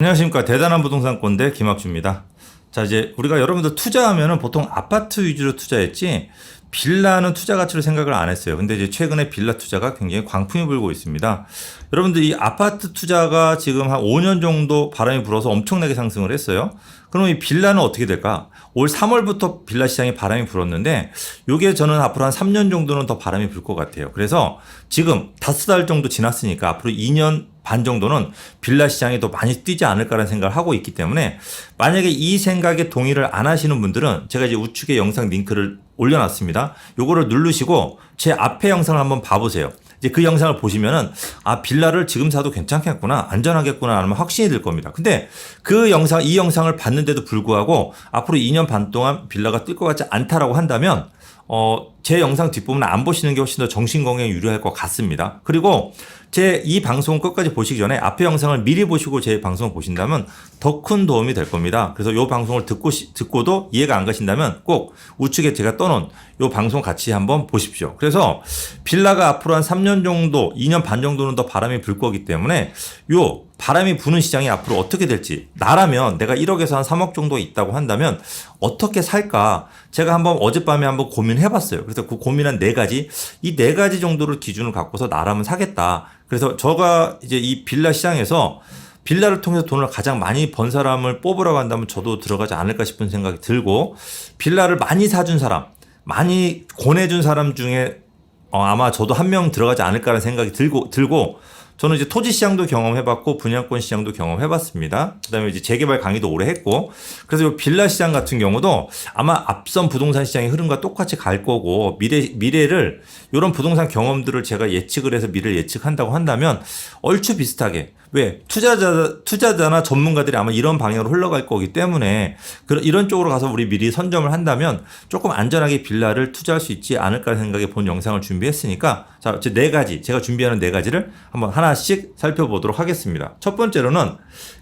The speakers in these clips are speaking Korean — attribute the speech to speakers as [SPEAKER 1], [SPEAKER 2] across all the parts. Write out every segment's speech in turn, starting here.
[SPEAKER 1] 안녕하십니까. 대단한 부동산 꼰대 김학주입니다. 자, 이제 우리가 여러분들 투자하면은 보통 아파트 위주로 투자했지 빌라는 투자 가치로 생각을 안 했어요. 근데 이제 최근에 빌라 투자가 굉장히 광풍이 불고 있습니다. 여러분들 이 아파트 투자가 지금 한 5년 정도 바람이 불어서 엄청나게 상승을 했어요. 그럼 이 빌라는 어떻게 될까? 올 3월부터 빌라 시장에 바람이 불었는데 요게 저는 앞으로 한 3년 정도는 더 바람이 불 것 같아요. 그래서 지금 5달 정도 지났으니까 앞으로 2년 반 정도는 빌라 시장이 더 많이 뛰지 않을까라는 생각을 하고 있기 때문에 만약에 이 생각에 동의를 안 하시는 분들은 제가 이제 우측에 영상 링크를 올려놨습니다. 요거를 누르시고 제 앞에 영상을 한번 봐보세요. 이제 그 영상을 보시면은 아 빌라를 지금 사도 괜찮겠구나 안전하겠구나 하면 확신이 들 겁니다. 근데 이 영상을 봤는데도 불구하고 앞으로 2년 반 동안 빌라가 뜰 것 같지 않다라고 한다면 제 영상 뒷부분 안 보시는 게 훨씬 더 정신건강에 유리할 것 같습니다. 그리고 제 이 방송 끝까지 보시기 전에 앞에 영상을 미리 보시고 제 방송을 보신다면 더 큰 도움이 될 겁니다. 그래서 이 방송을 듣고도 이해가 안 가신다면 꼭 우측에 제가 떠놓은 이 방송 같이 한번 보십시오. 그래서 빌라가 앞으로 한 3년 정도, 2년 반 정도는 더 바람이 불 거기 때문에 요 바람이 부는 시장이 앞으로 어떻게 될지 나라면 내가 1억에서 한 3억 정도 있다고 한다면 어떻게 살까 제가 어젯밤에 한번 고민해 봤어요. 그래서 그 고민한 네 가지 이 네 가지 정도를 기준을 갖고서 나라면 사겠다. 그래서 제가 이제 이 빌라 시장에서 빌라를 통해서 돈을 가장 많이 번 사람을 뽑으라고 한다면 저도 들어가지 않을까 싶은 생각이 들고 빌라를 많이 사준 사람 많이 권해준 사람 중에 아마 저도 한 명 들어가지 않을까라는 생각이 들고 저는 이제 토지 시장도 경험해봤고 분양권 시장도 경험해봤습니다. 그다음에 이제 재개발 강의도 오래 했고 그래서 이 빌라 시장 같은 경우도 아마 앞선 부동산 시장의 흐름과 똑같이 갈 거고 미래를 이런 부동산 경험들을 제가 예측을 해서 미래를 예측한다고 한다면 얼추 비슷하게 왜 투자자나 전문가들이 아마 이런 방향으로 흘러갈 거기 때문에 이런 쪽으로 가서 우리 미리 선점을 한다면 조금 안전하게 빌라를 투자할 수 있지 않을까 생각에 본 영상을 준비했으니까 자, 제가 준비하는 네 가지를 한번 하나씩 살펴보도록 하겠습니다. 첫 번째로는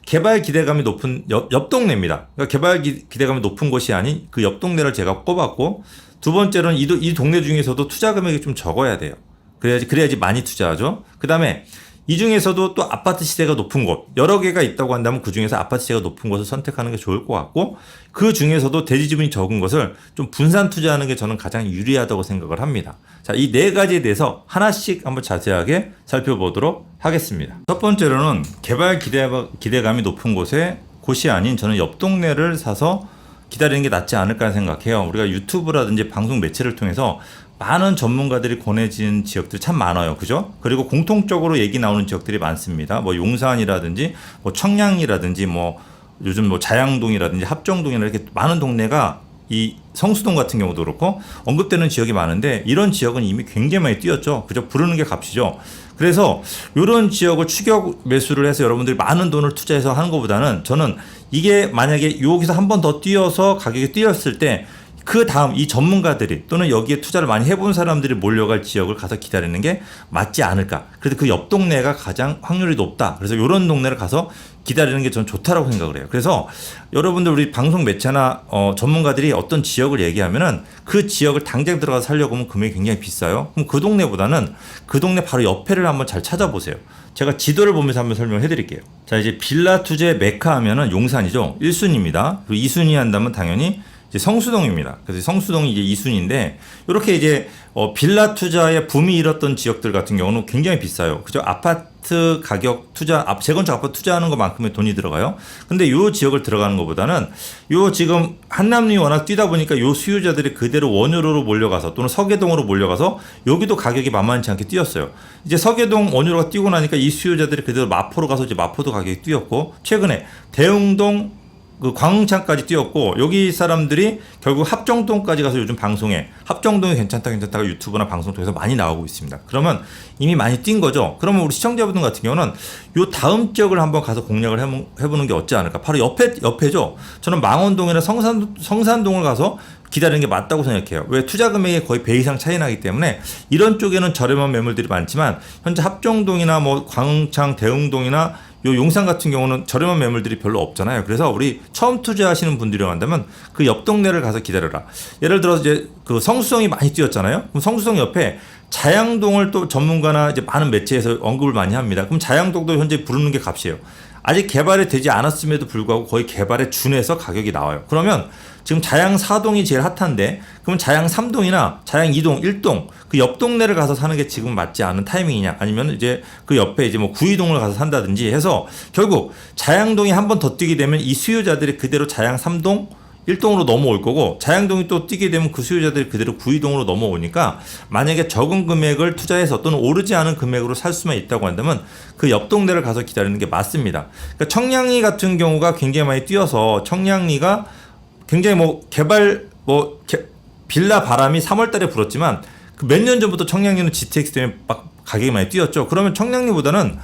[SPEAKER 1] 개발 기대감이 높은 옆 동네입니다. 그러니까 개발 기대감이 높은 곳이 아닌 그 옆 동네를 제가 꼽았고 두 번째로는 이 동네 중에서도 투자 금액이 좀 적어야 돼요. 그래야지 많이 투자하죠. 그 다음에 이 중에서도 또 아파트 시세가 높은 곳 여러 개가 있다고 한다면 그 중에서 아파트 시세가 높은 곳을 선택하는 게 좋을 것 같고 그 중에서도 대지 지분이 적은 것을 좀 분산 투자하는 게 저는 가장 유리하다고 생각을 합니다. 자, 이 네 가지에 대해서 하나씩 한번 자세하게 살펴보도록 하겠습니다. 첫 번째로는 개발 기대감이 높은 곳이 아닌 저는 옆 동네를 사서 기다리는 게 낫지 않을까 생각해요. 우리가 유튜브라든지 방송 매체를 통해서 많은 전문가들이 권해진 지역들이 참 많아요. 그죠? 그리고 공통적으로 얘기 나오는 지역들이 많습니다. 뭐 용산이라든지 뭐 청량이라든지 뭐 요즘 뭐 자양동이라든지 합정동이나 이렇게 많은 동네가 이 성수동 같은 경우도 그렇고 언급되는 지역이 많은데 이런 지역은 이미 굉장히 많이 뛰었죠. 그죠? 부르는 게 값이죠. 그래서 이런 지역을 추격 매수를 해서 여러분들이 많은 돈을 투자해서 하는 것보다는 저는 이게 만약에 여기서 한 번 더 뛰어서 가격이 뛰었을 때 그 다음 이 전문가들이 또는 여기에 투자를 많이 해본 사람들이 몰려갈 지역을 가서 기다리는 게 맞지 않을까. 그래서 그 옆 동네가 가장 확률이 높다. 그래서 이런 동네를 가서 기다리는 게 저는 좋다라고 생각을 해요. 그래서 여러분들 우리 방송 매체나 전문가들이 어떤 지역을 얘기하면은 그 지역을 당장 들어가서 살려고 하면 금액이 굉장히 비싸요. 그럼 그 동네보다는 그 동네 바로 옆에를 한번 잘 찾아보세요. 제가 지도를 보면서 한번 설명해 드릴게요. 자, 이제 빌라 투자의 메카 하면은 용산이죠. 1순위입니다. 그리고 2순위 한다면 당연히 이제 성수동입니다. 그래서 성수동이 이제 2순위인데 이렇게 이제 빌라 투자의 붐이 일었던 지역들 같은 경우는 굉장히 비싸요. 그죠? 아파트 가격 재건축 아파트 투자하는 것만큼의 돈이 들어가요. 근데 요 지역을 들어가는 것보다는 요 지금 한남리 워낙 뛰다 보니까 요 수요자들이 그대로 원효로로 몰려가서 또는 서계동으로 몰려가서 여기도 가격이 만만치 않게 뛰었어요. 이제 서계동 원효로가 뛰고 나니까 이 수요자들이 그대로 마포로 가서 이제 마포도 가격이 뛰었고 최근에 대흥동 그 광흥창까지 뛰었고 여기 사람들이 결국 합정동까지 가서 요즘 방송에 합정동이 괜찮다가 유튜브나 방송 통해서 많이 나오고 있습니다. 그러면 이미 많이 뛴 거죠. 그러면 우리 시청자분들 같은 경우는 요 다음 지역을 한번 가서 공략을 해보는 게 어찌 않을까. 바로 옆에죠. 저는 망원동이나 성산동을 가서 기다리는 게 맞다고 생각해요. 왜 투자 금액이 거의 배 이상 차이 나기 때문에 이런 쪽에는 저렴한 매물들이 많지만 현재 합정동이나 뭐 광흥창 대흥동이나 요 용산 같은 경우는 저렴한 매물들이 별로 없잖아요. 그래서 우리 처음 투자하시는 분들이라고 한다면 그 옆 동네를 가서 기다려라. 예를 들어서 이제 그 성수동이 많이 뛰었잖아요. 그럼 성수동 옆에 자양동을 또 전문가나 이제 많은 매체에서 언급을 많이 합니다. 그럼 자양동도 현재 부르는 게 값이에요. 아직 개발이 되지 않았음에도 불구하고 거의 개발에 준해서 가격이 나와요. 그러면 지금 자양 4동이 제일 핫한데 그러면 자양 3동이나 자양 2동, 1동 그 옆 동네를 가서 사는 게 지금 맞지 않은 타이밍이냐 아니면 이제 그 옆에 이제 뭐 구이동을 가서 산다든지 해서 결국 자양동이 한 번 더 뛰게 되면 이 수요자들이 그대로 자양 3동 1동으로 넘어올 거고 자양동이 또 뛰게 되면 그 수요자들이 그대로 구이동으로 넘어오니까 만약에 적은 금액을 투자해서 또는 오르지 않은 금액으로 살 수만 있다고 한다면 그 옆 동네를 가서 기다리는 게 맞습니다. 그러니까 청량리 같은 경우가 굉장히 많이 뛰어서 청량리가 굉장히 뭐 개발 빌라 바람이 3월 달에 불었지만 그 몇 년 전부터 청량리는 GTX 때문에 막 가격이 많이 뛰었죠. 그러면 청량리보다는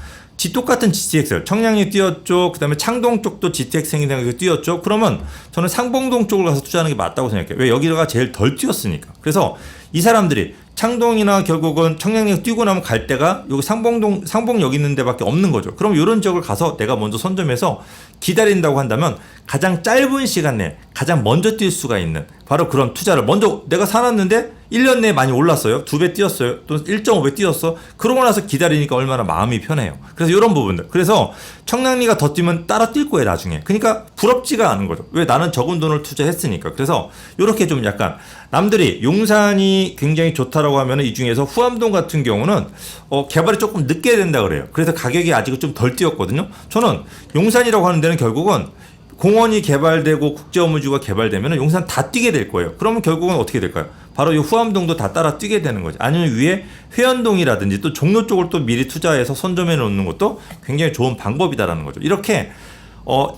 [SPEAKER 1] 똑같은 GTX, 청량리 뛰었죠. 그 다음에 창동 쪽도 GTX 생긴다고 뛰었죠. 그러면 저는 상봉동 쪽을 가서 투자하는 게 맞다고 생각해요. 왜? 여기가 제일 덜 뛰었으니까. 그래서 이 사람들이 창동이나 결국은 청량리가 뛰고 나면 갈 데가 여기 상봉역 있는 데밖에 없는 거죠. 그럼 이런 지역을 가서 내가 먼저 선점해서 기다린다고 한다면 가장 짧은 시간 내에 가장 먼저 뛸 수가 있는 바로 그런 투자를 먼저 내가 사놨는데 1년 내에 많이 올랐어요. 2배 뛰었어요. 또 1.5배 뛰었어. 그러고 나서 기다리니까 얼마나 마음이 편해요. 그래서 이런 부분들. 그래서 청량리가 더 뛰면 따라 뛸 거예요, 나중에. 그러니까 부럽지가 않은 거죠. 왜? 나는 적은 돈을 투자했으니까. 그래서 이렇게 좀 약간 남들이 용산이 굉장히 좋다라고 하면 이 중에서 후암동 같은 경우는 개발이 조금 늦게 된다 그래요. 그래서 가격이 아직은 좀 덜 뛰었거든요. 저는 용산이라고 하는 데는 결국은 공원이 개발되고 국제업무주가 개발되면 용산 다 뛰게 될 거예요. 그러면 결국은 어떻게 될까요? 바로 이 후암동도 다 따라 뛰게 되는 거죠. 아니면 위에 회원동이라든지 또 종로 쪽을 또 미리 투자해서 선점해 놓는 것도 굉장히 좋은 방법이다라는 거죠. 이렇게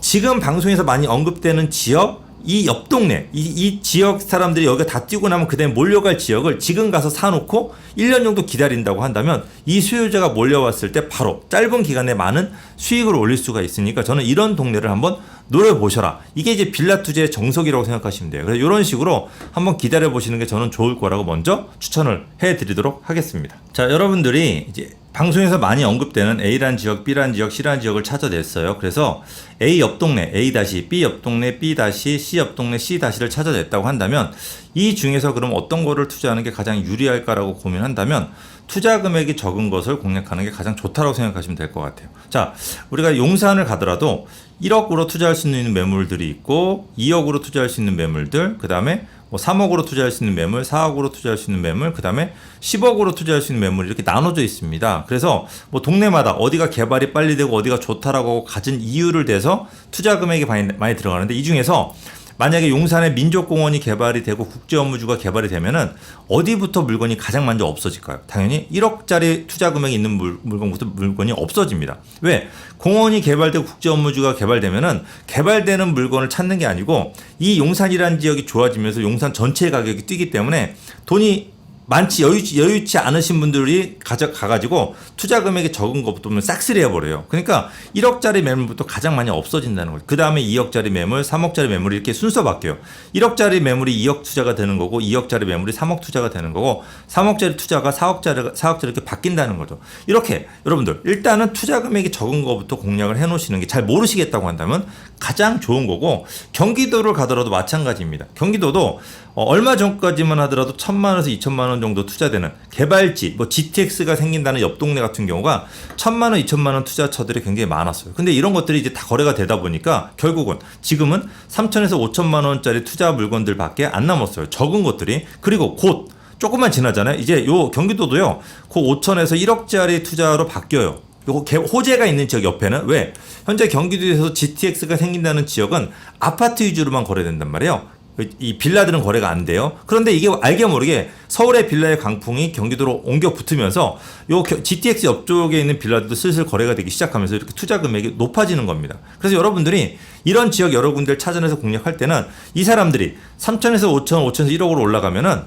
[SPEAKER 1] 지금 방송에서 많이 언급되는 지역, 이 옆 동네, 이 지역 사람들이 여기가 다 뛰고 나면 그다음에 몰려갈 지역을 지금 가서 사놓고 1년 정도 기다린다고 한다면 이 수요자가 몰려왔을 때 바로 짧은 기간에 많은 수익을 올릴 수가 있으니까 저는 이런 동네를 한번 노려보셔라. 이게 이제 빌라 투자의 정석이라고 생각하시면 돼요. 그래서 이런 식으로 한번 기다려 보시는 게 저는 좋을 거라고 먼저 추천을 해드리도록 하겠습니다. 자, 여러분들이 이제 방송에서 많이 언급되는 A란 지역, B란 지역, C란 지역을 찾아냈어요. 그래서 A 옆 동네, A-, B 옆 동네, B-, C 옆 동네, C-를 찾아냈다고 한다면 이 중에서 그럼 어떤 거를 투자하는 게 가장 유리할까라고 고민한다면 투자 금액이 적은 것을 공략하는 게 가장 좋다고 생각하시면 될 것 같아요. 자, 우리가 용산을 가더라도 1억으로 투자할 수 있는 매물들이 있고 2억으로 투자할 수 있는 매물들, 그 다음에 3억으로 투자할 수 있는 매물, 4억으로 투자할 수 있는 매물, 그 다음에 10억으로 투자할 수 있는 매물이 이렇게 나눠져 있습니다. 그래서 동네마다 어디가 개발이 빨리 되고 어디가 좋다라고 가진 이유를 대서 투자 금액이 많이 들어가는데 이 중에서 만약에 용산에 민족공원이 개발이 되고 국제업무주가 개발이 되면은 어디부터 물건이 가장 먼저 없어질까요? 당연히 1억짜리 투자 금액이 있는 물건부터 물건이 없어집니다. 왜? 공원이 개발되고 국제업무주가 개발되면은 개발되는 물건을 찾는 게 아니고 이 용산이라는 지역이 좋아지면서 용산 전체 가격이 뛰기 때문에 돈이 많지 여유치 않으신 분들이 가가지고 투자 금액이 적은 것부터 싹쓸이 해버려요. 그러니까 1억짜리 매물부터 가장 많이 없어진다는 거죠. 그 다음에 2억짜리 매물, 3억짜리 매물이 이렇게 순서 바뀌어요. 1억짜리 매물이 2억 투자가 되는 거고 2억짜리 매물이 3억 투자가 되는 거고 3억짜리 투자가 4억짜리 이렇게 바뀐다는 거죠. 이렇게 여러분들 일단은 투자 금액이 적은 것부터 공략을 해놓으시는 게 잘 모르시겠다고 한다면 가장 좋은 거고 경기도를 가더라도 마찬가지입니다. 경기도도 얼마 전까지만 하더라도 1,000만 원에서 2,000만 원 정도 투자되는 개발지, GTX가 생긴다는 옆 동네 같은 경우가 1,000만 원, 2,000만 원 투자처들이 굉장히 많았어요. 근데 이런 것들이 이제 다 거래가 되다 보니까 결국은 지금은 3,000에서 5,000만 원짜리 투자 물건들밖에 안 남았어요. 적은 것들이. 그리고 곧 조금만 지나잖아요. 이제 요 경기도도요. 그 5,000에서 1억짜리 투자로 바뀌어요. 요거 호재가 있는 지역 옆에는 왜? 현재 경기도에서 GTX가 생긴다는 지역은 아파트 위주로만 거래된단 말이에요. 이 빌라들은 거래가 안 돼요. 그런데 이게 알게 모르게 서울의 빌라의 강풍이 경기도로 옮겨 붙으면서 요 GTX 옆쪽에 있는 빌라들도 슬슬 거래가 되기 시작하면서 이렇게 투자 금액이 높아지는 겁니다. 그래서 여러분들이 이런 지역 여러 군데를 찾아내서 공략할 때는 이 사람들이 3천에서 5천, 5천에서 1억으로 올라가면은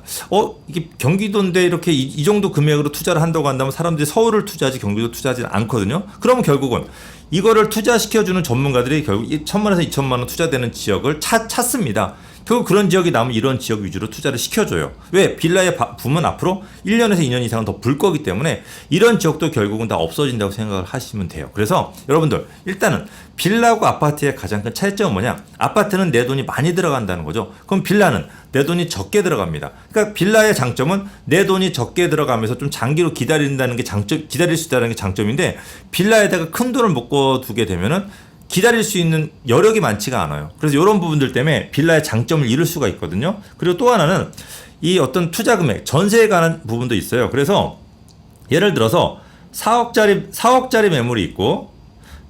[SPEAKER 1] 이게 경기도인데 이렇게 이 정도 금액으로 투자를 한다고 한다면 사람들이 서울을 투자하지 경기도 투자하지 않거든요. 그러면 결국은 이거를 투자시켜주는 전문가들이 결국 1,000만에서 2,000만 원 투자되는 지역을 찾습니다. 결국 그런 지역이 나오면 이런 지역 위주로 투자를 시켜줘요. 왜? 빌라의 붐은 앞으로 1년에서 2년 이상은 더 불 거기 때문에 이런 지역도 결국은 다 없어진다고 생각을 하시면 돼요. 그래서 여러분들 일단은 빌라하고 아파트의 가장 큰 차이점은 뭐냐? 아파트는 내 돈이 많이 들어간다는 거죠. 그럼 빌라는 내 돈이 적게 들어갑니다. 그러니까 빌라의 장점은 내 돈이 적게 들어가면서 좀 장기로 기다릴 수 있다는 게 장점인데 빌라에다가 큰 돈을 묶어두게 되면은 기다릴 수 있는 여력이 많지가 않아요. 그래서 이런 부분들 때문에 빌라의 장점을 잃을 수가 있거든요. 그리고 또 하나는 이 어떤 투자 금액, 전세에 관한 부분도 있어요. 그래서 예를 들어서 4억짜리 매물이 있고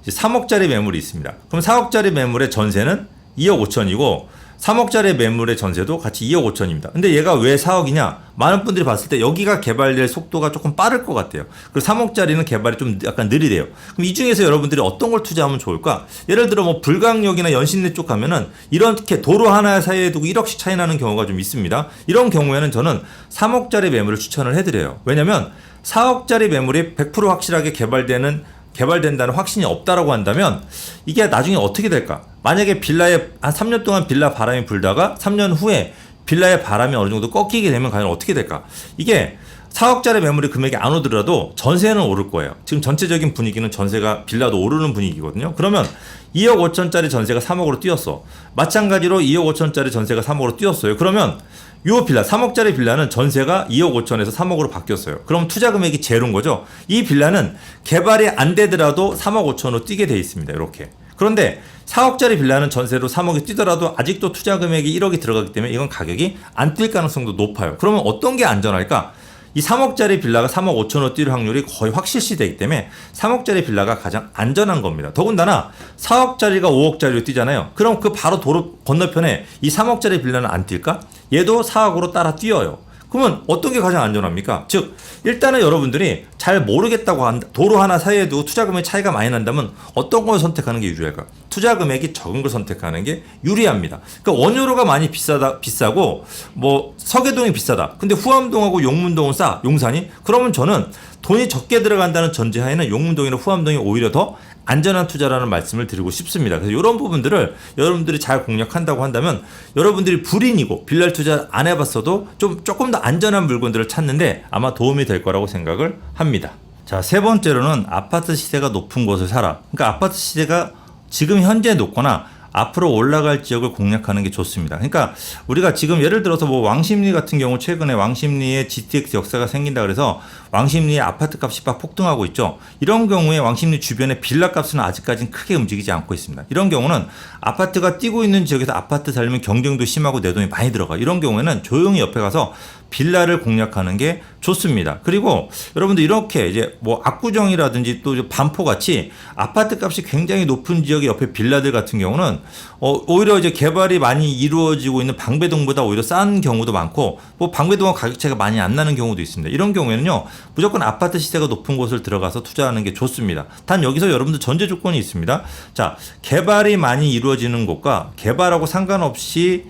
[SPEAKER 1] 3억짜리 매물이 있습니다. 그럼 4억짜리 매물의 전세는 2억 5천이고 3억짜리 매물의 전세도 같이 2억 5천입니다. 근데 얘가 왜 4억이냐? 많은 분들이 봤을 때 여기가 개발될 속도가 조금 빠를 것 같아요. 그리고 3억짜리는 개발이 좀 약간 느리대요. 그럼 이 중에서 여러분들이 어떤 걸 투자하면 좋을까? 예를 들어 뭐 불광역이나 연신내 쪽 가면은 이렇게 도로 하나 사이에 두고 1억씩 차이 나는 경우가 좀 있습니다. 이런 경우에는 저는 3억짜리 매물을 추천을 해드려요. 왜냐면 4억짜리 매물이 100% 확실하게 개발된다는 확신이 없다라고 한다면 이게 나중에 어떻게 될까? 만약에 빌라에 한 3년 동안 빌라 바람이 불다가 3년 후에 빌라의 바람이 어느 정도 꺾이게 되면 과연 어떻게 될까? 이게 4억짜리 매물이 금액이 안 오더라도 전세는 오를 거예요. 지금 전체적인 분위기는 전세가 빌라도 오르는 분위기거든요. 그러면 2억 5천짜리 전세가 3억으로 뛰었어. 마찬가지로 2억 5천짜리 전세가 3억으로 뛰었어요. 그러면 요 빌라 3억짜리 빌라는 전세가 2억 5천에서 3억으로 바뀌었어요. 그럼 투자 금액이 제로인 거죠. 이 빌라는 개발이 안 되더라도 3억 5천으로 뛰게 돼 있습니다. 이렇게. 그런데 4억짜리 빌라는 전세로 3억이 뛰더라도 아직도 투자 금액이 1억이 들어가기 때문에 이건 가격이 안 뛸 가능성도 높아요. 그러면 어떤 게 안전할까? 이 3억짜리 빌라가 3억 5천으로 뛸 확률이 거의 확실시 되기 때문에 3억짜리 빌라가 가장 안전한 겁니다. 더군다나 4억짜리가 5억짜리로 뛰잖아요. 그럼 그 바로 도로 건너편에 이 3억짜리 빌라는 안 뛸까? 얘도 4억으로 따라 뛰어요. 그러면 어떤 게 가장 안전합니까? 즉 일단은 여러분들이 잘 모르겠다고 한다. 도로 하나 사이에도 투자 금액 차이가 많이 난다면 어떤 걸 선택하는 게 유리할까? 투자 금액이 적은 걸 선택하는 게 유리합니다. 그러니까 원효로가 많이 비싸고 뭐 서계동이 비싸다. 근데 후암동하고 용문동은 싸. 용산이. 그러면 저는 돈이 적게 들어간다는 전제하에는 용문동이나 후암동이 오히려 더 안전한 투자라는 말씀을 드리고 싶습니다. 그래서 이런 부분들을 여러분들이 잘 공략한다고 한다면 여러분들이 불인이고 빌라 투자 안 해봤어도 조금 더 안전한 물건들을 찾는데 아마 도움이 될 거라고 생각을 합니다. 자, 세 번째로는 아파트 시세가 높은 곳을 사라. 그러니까 아파트 시세가 지금 현재 높거나 앞으로 올라갈 지역을 공략하는 게 좋습니다. 그러니까 우리가 지금 예를 들어서 뭐 왕십리 같은 경우 최근에 왕십리에 GTX 역사가 생긴다 그래서 왕십리의 아파트 값이 막 폭등하고 있죠. 이런 경우에 왕십리 주변의 빌라 값은 아직까지는 크게 움직이지 않고 있습니다. 이런 경우는 아파트가 뛰고 있는 지역에서 아파트 살려면 경쟁도 심하고 내 돈이 많이 들어가. 이런 경우에는 조용히 옆에 가서 빌라를 공략하는 게 좋습니다. 그리고 여러분들 이렇게 이제 뭐 압구정이라든지 또 반포 같이 아파트 값이 굉장히 높은 지역의 옆에 빌라들 같은 경우는 오히려 이제 개발이 많이 이루어지고 있는 방배동보다 오히려 싼 경우도 많고 뭐 방배동은 가격 차이가 많이 안 나는 경우도 있습니다. 이런 경우에는요 무조건 아파트 시세가 높은 곳을 들어가서 투자하는 게 좋습니다. 단 여기서 여러분들 전제 조건이 있습니다. 자, 개발이 많이 이루어지는 곳과 개발하고 상관없이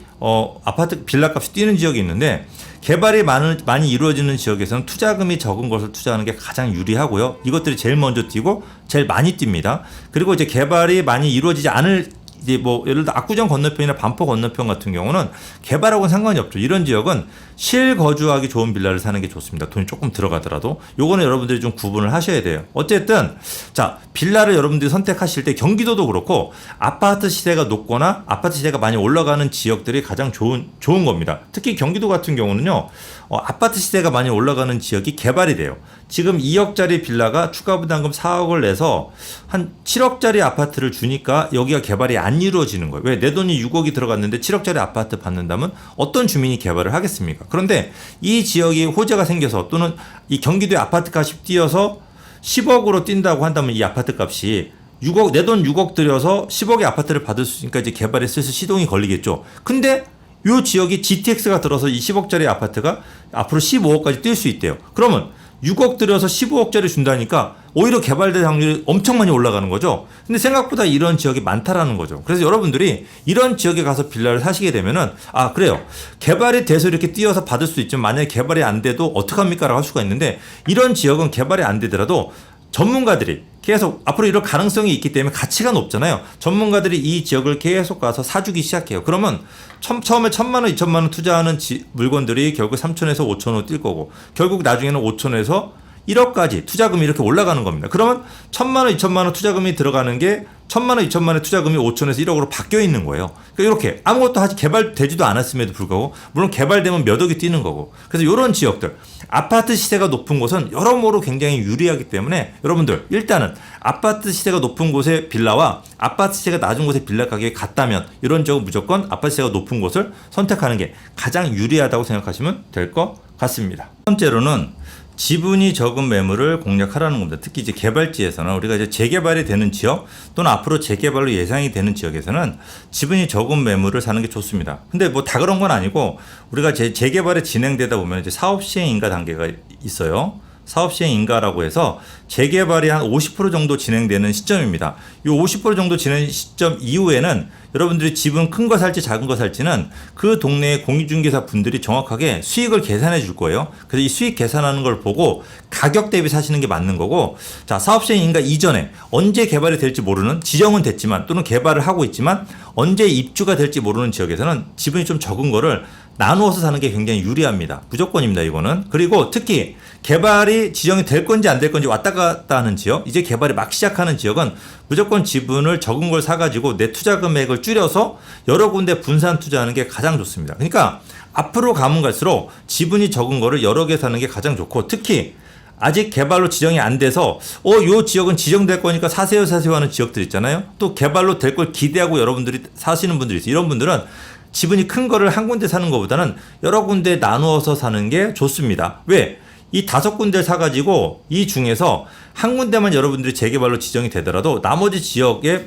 [SPEAKER 1] 아파트 빌라 값이 뛰는 지역이 있는데 개발이 많이 이루어지는 지역에서는 투자금이 적은 것을 투자하는 게 가장 유리하고요. 이것들이 제일 먼저 뛰고 제일 많이 뜁니다. 그리고 이제 개발이 많이 이루어지지 않을 이제 뭐 예를 들어 압구정 건너편이나 반포 건너편 같은 경우는 개발하고는 상관이 없죠. 이런 지역은 실거주하기 좋은 빌라를 사는 게 좋습니다. 돈이 조금 들어가더라도 요거는 여러분들이 좀 구분을 하셔야 돼요. 어쨌든 자, 빌라를 여러분들이 선택하실 때 경기도도 그렇고 아파트 시세가 높거나 아파트 시세가 많이 올라가는 지역들이 가장 좋은 겁니다. 특히 경기도 같은 경우는요. 아파트 시세가 많이 올라가는 지역이 개발이 돼요. 지금 2억짜리 빌라가 추가 부담금 4억을 내서 한 7억짜리 아파트를 주니까 여기가 개발이 안 이루어지는 거예요. 왜? 내 돈이 6억이 들어갔는데 7억짜리 아파트 받는다면 어떤 주민이 개발을 하겠습니까? 그런데 이 지역이 호재가 생겨서 또는 이 경기도의 아파트 값이 뛰어서 10억으로 뛴다고 한다면 이 아파트 값이 6억, 내 돈 6억 들여서 10억의 아파트를 받을 수 있으니까 이제 개발에 슬슬 시동이 걸리겠죠. 근데 요 지역이 GTX가 들어서 이 10억짜리 아파트가 앞으로 15억까지 뛸 수 있대요. 그러면 6억 들여서 15억짜리 준다니까 오히려 개발될 확률이 엄청 많이 올라가는 거죠. 근데 생각보다 이런 지역이 많다라는 거죠. 그래서 여러분들이 이런 지역에 가서 빌라를 사시게 되면은 그래요. 개발이 돼서 이렇게 뛰어서 받을 수 있지만 만약에 개발이 안 돼도 어떡합니까? 라고 할 수가 있는데 이런 지역은 개발이 안 되더라도 전문가들이 계속 앞으로 이럴 가능성이 있기 때문에 가치가 높잖아요. 전문가들이 이 지역을 계속 가서 사주기 시작해요. 그러면 처음에 1,000만 원, 2,000만 원 투자하는 물건들이 결국 3천에서 5천으로 뛸 거고 결국 나중에는 5천에서 1억까지 투자금이 이렇게 올라가는 겁니다. 그러면 1,000만 원, 2,000만 원 투자금이 들어가는 게 1,000만 원, 2,000만 원의 투자금이 5천에서 1억으로 바뀌어 있는 거예요. 그러니까 이렇게 아무것도 아직 개발되지도 않았음에도 불구하고 물론 개발되면 몇 억이 뛰는 거고 그래서 이런 지역들 아파트 시세가 높은 곳은 여러모로 굉장히 유리하기 때문에 여러분들 일단은 아파트 시세가 높은 곳의 빌라와 아파트 시세가 낮은 곳의 빌라 가격이 같다면 이런 적은 무조건 아파트 시세가 높은 곳을 선택하는 게 가장 유리하다고 생각하시면 될 것 같습니다. 첫 번째로는 지분이 적은 매물을 공략하라는 겁니다. 특히 이제 개발지에서는 우리가 이제 재개발이 되는 지역 또는 앞으로 재개발로 예상이 되는 지역에서는 지분이 적은 매물을 사는 게 좋습니다. 근데 뭐 다 그런 건 아니고 우리가 재개발이 진행되다 보면 이제 사업 시행 인가 단계가 있어요. 사업 시행 인가라고 해서 재개발이 한 50% 정도 진행되는 시점입니다. 이 50% 정도 진행 시점 이후에는 여러분들이 집은 큰 거 살지 작은 거 살지는 그 동네의 공유중개사 분들이 정확하게 수익을 계산해 줄 거예요. 그래서 이 수익 계산하는 걸 보고 가격 대비 사시는 게 맞는 거고, 자, 사업 시행 인가 이전에 언제 개발이 될지 모르는, 지정은 됐지만 또는 개발을 하고 있지만 언제 입주가 될지 모르는 지역에서는 지분이 좀 적은 거를 나누어서 사는 게 굉장히 유리합니다. 무조건입니다, 이거는. 그리고 특히 개발이 지정이 될 건지 안 될 건지 왔다 갔다 하는 지역, 이제 개발이 막 시작하는 지역은 무조건 지분을 적은 걸 사가지고 내 투자 금액을 줄여서 여러 군데 분산 투자하는 게 가장 좋습니다. 그러니까 앞으로 가면 갈수록 지분이 적은 거를 여러 개 사는 게 가장 좋고, 특히 아직 개발로 지정이 안 돼서 요 지역은 지정될 거니까 사세요 하는 지역들 있잖아요. 또 개발로 될 걸 기대하고 여러분들이 사시는 분들이 있어요. 이런 분들은 지분이 큰 거를 한 군데 사는 것보다는 여러 군데 나누어서 사는 게 좋습니다. 왜? 이 5군데를 사가지고 이 중에서 한 군데만 여러분들이 재개발로 지정이 되더라도 나머지 지역에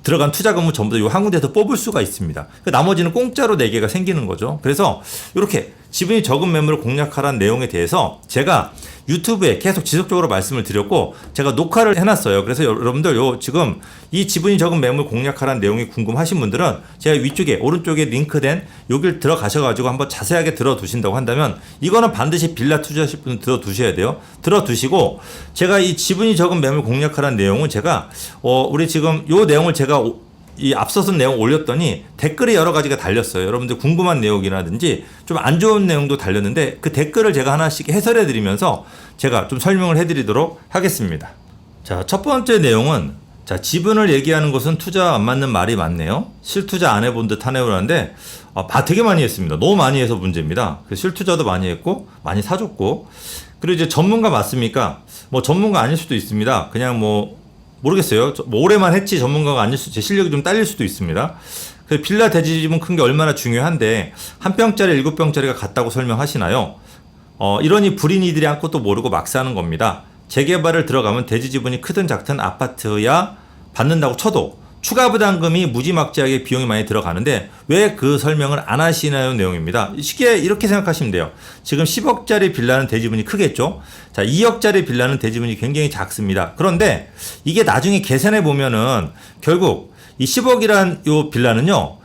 [SPEAKER 1] 들어간 투자금은 전부 다 이 한 군데에서 뽑을 수가 있습니다. 나머지는 공짜로 4개가 생기는 거죠. 그래서 이렇게 지분이 적은 매물을 공략하라는 내용에 대해서 제가 유튜브에 계속 지속적으로 말씀을 드렸고 제가 녹화를 해놨어요. 그래서 여러분들 지금 이 지분이 적은 매물 공략하라는 내용이 궁금하신 분들은 제가 위쪽에 오른쪽에 링크된 여길 들어가셔가지고 한번 자세하게 들어두신다고 한다면 이거는 반드시 빌라 투자하실 분은 들어두셔야 돼요. 들어두시고 제가 이 지분이 적은 매물 공략하라는 내용은 제가 우리 지금 요 내용을 제가 이 앞서서 내용 올렸더니 댓글이 여러 가지가 달렸어요. 여러분들 궁금한 내용이라든지 좀 안 좋은 내용도 달렸는데 그 댓글을 제가 하나씩 해설해 드리면서 제가 좀 설명을 해 드리도록 하겠습니다. 자, 첫 번째 내용은 자, 지분을 얘기하는 것은 투자와 안 맞는 말이 많네요. 실투자 안 해본 듯 하네요. 라는데 되게 많이 했습니다. 너무 많이 해서 문제입니다. 실투자도 많이 했고 많이 사줬고, 그리고 이제 전문가 맞습니까? 뭐 전문가 아닐 수도 있습니다. 그냥 모르겠어요. 오래만 했지 전문가가 아닐 제 실력이 좀 딸릴 수도 있습니다. 그 빌라 대지집은 큰 게 얼마나 중요한데 한 평짜리 7평짜리가 같다고 설명하시나요? 이러니 불인이들이 아무것도 모르고 막 사는 겁니다. 재개발을 들어가면 대지지분이 크든 작든 아파트야 받는다고 쳐도 추가 부담금이 무지막지하게 비용이 많이 들어가는데 왜 그 설명을 안 하시나요? 내용입니다. 쉽게 이렇게 생각하시면 돼요. 지금 10억짜리 빌라는 대지분이 크겠죠? 자, 2억짜리 빌라는 대지분이 굉장히 작습니다. 그런데 이게 나중에 계산해 보면은 결국 이 10억이란 요 빌라는요,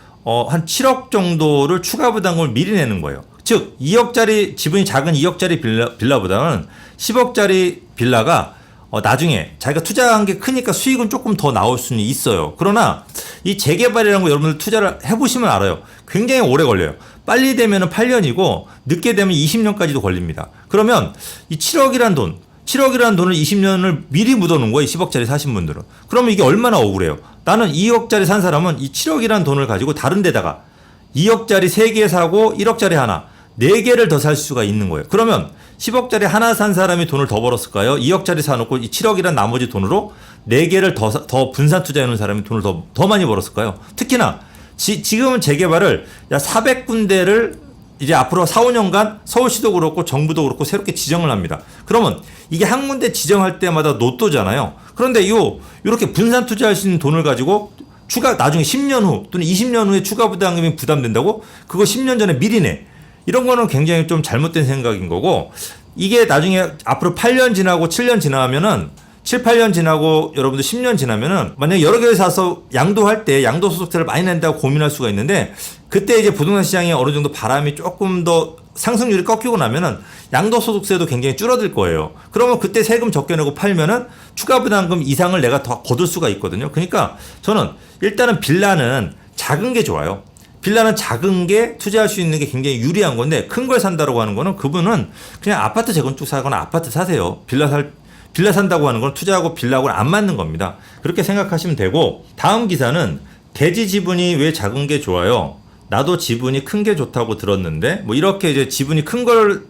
[SPEAKER 1] 한 7억 정도를 추가 부담금을 미리 내는 거예요. 즉, 2억짜리 지분이 작은 2억짜리 빌라보다는 10억짜리 빌라가 나중에 자기가 투자한 게 크니까 수익은 조금 더 나올 수는 있어요. 그러나 이 재개발이라는 거 여러분들 투자를 해보시면 알아요. 굉장히 오래 걸려요. 빨리 되면 8년이고 늦게 되면 20년까지도 걸립니다. 그러면 이 7억이란 돈을 20년을 미리 묻어놓은 거예요. 10억짜리 사신 분들은. 그러면 이게 얼마나 억울해요. 나는 2억짜리 산 사람은 이 7억이란 돈을 가지고 다른 데다가 2억짜리 3개 사고 1억짜리 하나 4개를 더 살 수가 있는 거예요. 그러면 10억짜리 하나 산 사람이 돈을 더 벌었을까요? 2억짜리 사놓고 이 7억이란 나머지 돈으로 4개를 더 분산 투자해놓은 사람이 돈을 더 많이 벌었을까요? 특히나 지금은 재개발을 400군데를 이제 앞으로 4, 5년간 서울시도 그렇고 정부도 그렇고 새롭게 지정을 합니다. 그러면 이게 한 군데 지정할 때마다 노또잖아요. 그런데 이렇게 분산 투자할 수 있는 돈을 가지고 나중에 10년 후 또는 20년 후에 추가 부담금이 부담된다고? 그거 10년 전에 미리 내. 이런 거는 굉장히 좀 잘못된 생각인 거고, 이게 나중에 앞으로 8년 지나고 7년 지나면은 7, 8년 지나고 여러분들 10년 지나면은 만약에 여러 개를 사서 양도할 때 양도소득세를 많이 낸다고 고민할 수가 있는데, 그때 이제 부동산 시장에 어느 정도 바람이 조금 더 상승률이 꺾이고 나면은 양도소득세도 굉장히 줄어들 거예요. 그러면 그때 세금 적게 내고 팔면은 추가 부담금 이상을 내가 더 거둘 수가 있거든요. 그러니까 저는 일단은 빌라는 작은 게 좋아요. 빌라는 작은 게 투자할 수 있는 게 굉장히 유리한 건데 큰 걸 산다고 하는 거는 그분은 그냥 아파트 재건축 사거나 아파트 사세요. 빌라 산다고 하는 건 투자하고 빌라하고는 안 맞는 겁니다. 그렇게 생각하시면 되고 다음 기사는 대지 지분이 왜 작은 게 좋아요? 나도 지분이 큰 게 좋다고 들었는데 뭐 이렇게 이제 지분이 큰 거를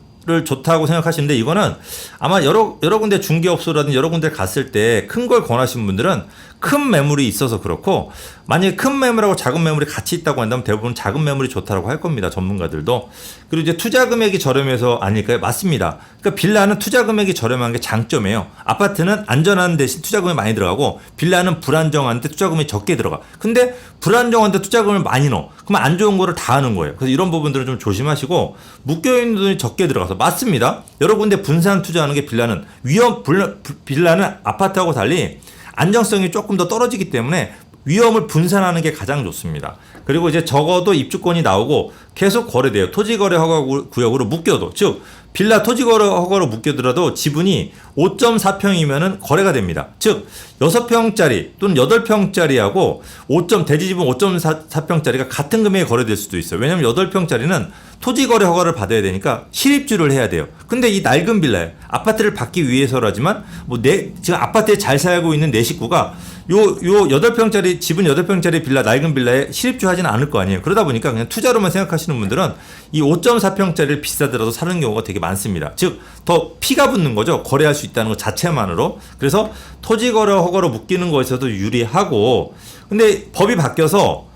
[SPEAKER 1] 좋다고 생각하시는데 이거는 아마 여러 군데 중개업소라든지 여러 군데 갔을 때 큰 걸 권하신 분들은 큰 매물이 있어서 그렇고 만약에 큰 매물하고 작은 매물이 같이 있다고 한다면 대부분 작은 매물이 좋다고 할 겁니다. 전문가들도. 그리고 이제 투자 금액이 저렴해서 아닐까요? 맞습니다. 그러니까 빌라는 투자 금액이 저렴한 게 장점이에요. 아파트는 안전한 대신 투자 금액이 많이 들어가고 빌라는 불안정한데 투자 금액이 적게 들어가. 근데 불안정한데 투자 금액을 많이 넣어. 그러면 안 좋은 거를 다 하는 거예요. 그래서 이런 부분들은 좀 조심하시고 묶여있는 돈이 적게 들어가서 맞습니다. 여러 군데 분산 투자하는 게 빌라는 빌라는 아파트하고 달리 안정성이 조금 더 떨어지기 때문에 위험을 분산하는 게 가장 좋습니다. 그리고 이제 적어도 입주권이 나오고 계속 거래돼요. 토지거래 허가 구역으로 묶여도 즉 빌라 토지거래 허가로 묶여더라도 지분이 5.4평이면은 거래가 됩니다. 즉 6평짜리 또는 8평짜리하고 대지지분 5.4평짜리가 같은 금액에 거래될 수도 있어요. 왜냐하면 8평짜리는 토지거래 허가를 받아야 되니까 실입주를 해야 돼요. 근데 이 낡은 빌라에 아파트를 받기 위해서라지만 지금 아파트에 잘 살고 있는 내 식구가 요 8평짜리 지분 8평짜리 빌라 낡은 빌라에 실입주 하지는 않을 거 아니에요. 그러다 보니까 그냥 투자로만 생각하시는 분들은 이 5.4평짜리를 비싸더라도 사는 경우가 되게 많습니다. 즉 더 피가 붙는 거죠. 거래할 수 있다는 것 자체만으로. 그래서 토지거래 허가로 묶이는 것에서도 유리하고 근데 법이 바뀌어서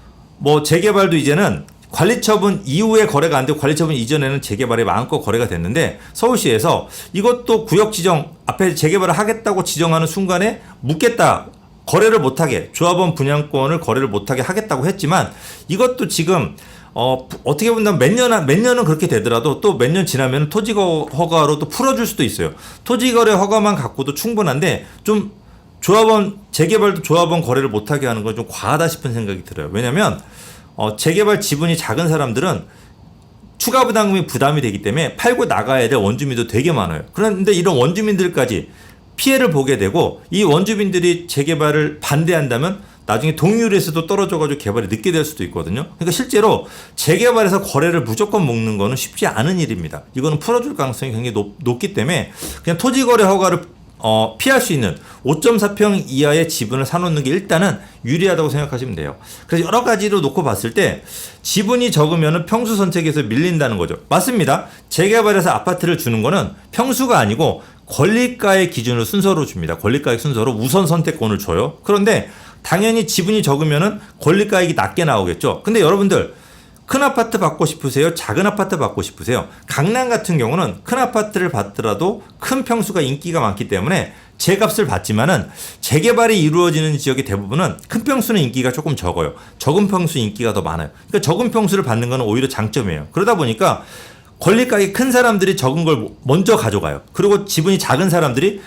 [SPEAKER 1] 재개발도 이제는 관리처분 이후에 거래가 안 되고 관리처분 이전에는 재개발이 마음껏 거래가 됐는데 서울시에서 이것도 구역 지정 앞에 재개발을 하겠다고 지정하는 순간에 묶겠다. 거래를 못하게 조합원 분양권을 거래를 못하게 하겠다고 했지만 이것도 지금 어떻게 보면 몇 년은 그렇게 되더라도 또 몇 년 지나면 토지거래 허가로 또 풀어줄 수도 있어요. 토지거래 허가만 갖고도 충분한데 좀 재개발도 조합원 거래를 못하게 하는 건 좀 과하다 싶은 생각이 들어요. 왜냐하면 재개발 지분이 작은 사람들은 추가 부담금이 부담이 되기 때문에 팔고 나가야 될 원주민도 되게 많아요. 그런데 이런 원주민들까지 피해를 보게 되고 이 원주민들이 재개발을 반대한다면 나중에 동의율에서도 떨어져가지고 개발이 늦게 될 수도 있거든요. 그러니까 실제로 재개발에서 거래를 무조건 먹는 거는 쉽지 않은 일입니다. 이거는 풀어줄 가능성이 굉장히 높기 때문에 그냥 토지거래 허가를 피할 수 있는 5.4평 이하의 지분을 사놓는 게 일단은 유리하다고 생각하시면 돼요. 그래서 여러 가지로 놓고 봤을 때 지분이 적으면 평수 선택에서 밀린다는 거죠. 맞습니다. 재개발에서 아파트를 주는 거는 평수가 아니고 권리가의 기준으로 순서로 줍니다. 권리가액 순서로 우선 선택권을 줘요. 그런데 당연히 지분이 적으면은 권리가액이 낮게 나오겠죠. 근데 여러분들 큰 아파트 받고 싶으세요? 작은 아파트 받고 싶으세요? 강남 같은 경우는 큰 아파트를 받더라도 큰 평수가 인기가 많기 때문에 제값을 받지만은 재개발이 이루어지는 지역의 대부분은 큰 평수는 인기가 조금 적어요. 적은 평수 인기가 더 많아요. 그러니까 적은 평수를 받는 거는 오히려 장점이에요. 그러다 보니까 권리가액이 큰 사람들이 적은 걸 먼저 가져가요. 그리고 지분이 작은 사람들이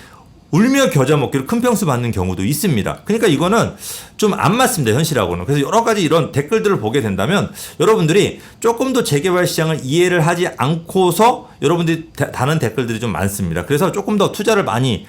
[SPEAKER 1] 울며 겨자 먹기로 큰 평수 받는 경우도 있습니다. 그러니까 이거는 좀 안 맞습니다. 현실하고는. 그래서 여러 가지 이런 댓글들을 보게 된다면 여러분들이 조금 더 재개발 시장을 이해를 하지 않고서 여러분들이 다는 댓글들이 좀 많습니다. 그래서 조금 더 투자를 많이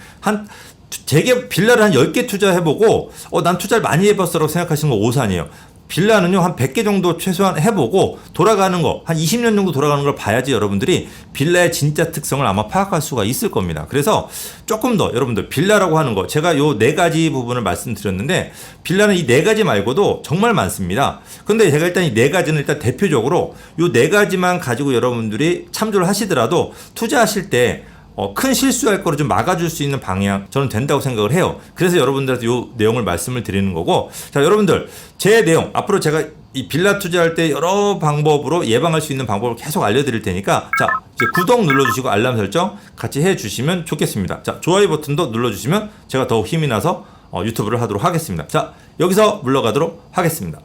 [SPEAKER 1] 빌라를 한 10개 투자해보고 난 투자를 많이 해봤어라고 생각하시는 거 오산이에요. 빌라는요 한 100개 정도 최소한 해보고 돌아가는 거 한 20년 정도 돌아가는 걸 봐야지 여러분들이 빌라의 진짜 특성을 아마 파악할 수가 있을 겁니다. 그래서 조금 더 여러분들 빌라라고 하는 거 제가 요 4가지 부분을 말씀드렸는데 빌라는 이 4가지 말고도 정말 많습니다. 근데 제가 일단 이 4가지는 일단 대표적으로 요 4가지만 가지고 여러분들이 참조를 하시더라도 투자하실 때 큰 실수할 거를 좀 막아줄 수 있는 방향 저는 된다고 생각을 해요. 그래서 여러분들한테 이 내용을 말씀을 드리는 거고 자 여러분들 제 내용 앞으로 제가 이 빌라 투자할 때 여러 방법으로 예방할 수 있는 방법을 계속 알려드릴 테니까 자 이제 구독 눌러주시고 알람 설정 같이 해주시면 좋겠습니다. 자 좋아요 버튼도 눌러주시면 제가 더욱 힘이 나서 유튜브를 하도록 하겠습니다. 자 여기서 물러가도록 하겠습니다.